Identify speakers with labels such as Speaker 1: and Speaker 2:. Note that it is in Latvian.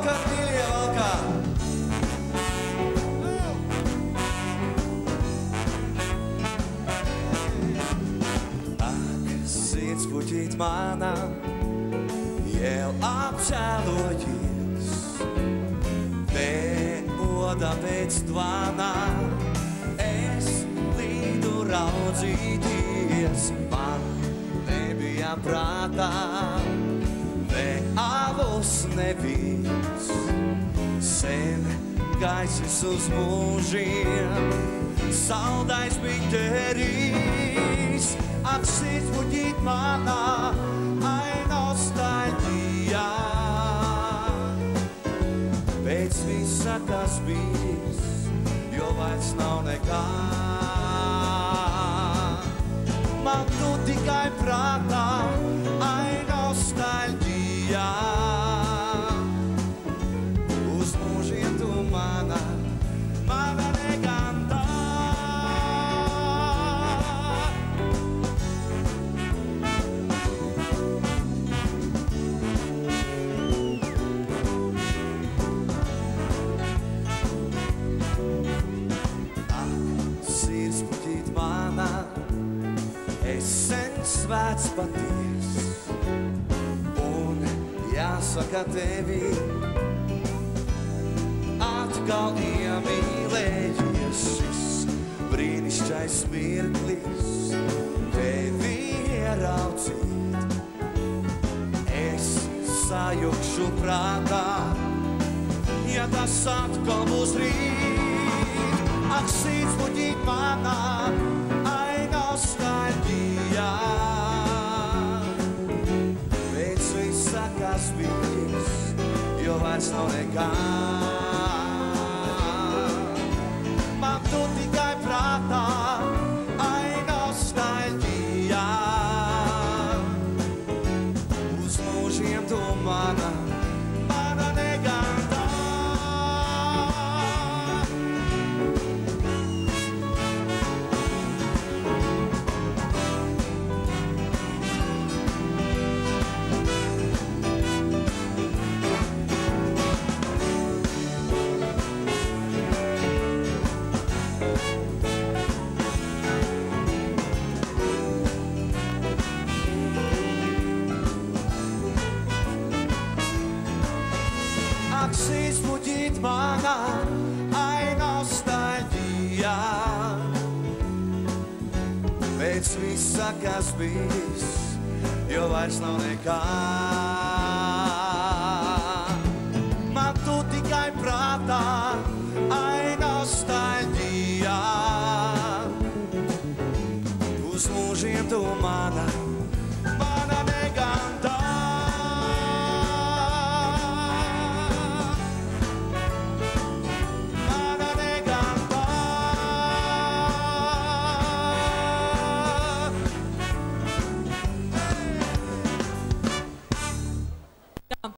Speaker 1: Labvakar, mīļie valkā! Ak, sirds puķīt manā, jau apžēlojies, oda pēc dvānā, es līdu raudzīties, man nebija prātā, ne avus, ne vīns, sen gaisis uz mūžiem, saldais biķerīs, ak sirds puķīt manā, ai nostalģijā. Pēc visa, kas bijis, jo vairs nav nekā. Man tu tikai prātā, ai nostalģijā. Uz mūžiem tu mana negantā. Svēts paties, un jāsaka tevi, atkal iemīlējies šis brīnišķais mirklis, tevi ieraudzīt. Es sajukšu prātā, ja tas atkal būs rīt, ak sirds puķīt manā, ai nostalģijā. Kas bijis, jo vairs nav nekā. Man tu tikai prātā, ai nostalģijā. Uz mūžiem tu mana negantā. Sirds puķīt manā, ai nostalģijā. Pēc visa, kas bijis, jo vairs nav nekā. Man tu tikai prātā, ai nostalģijā. Uz mūžiem tu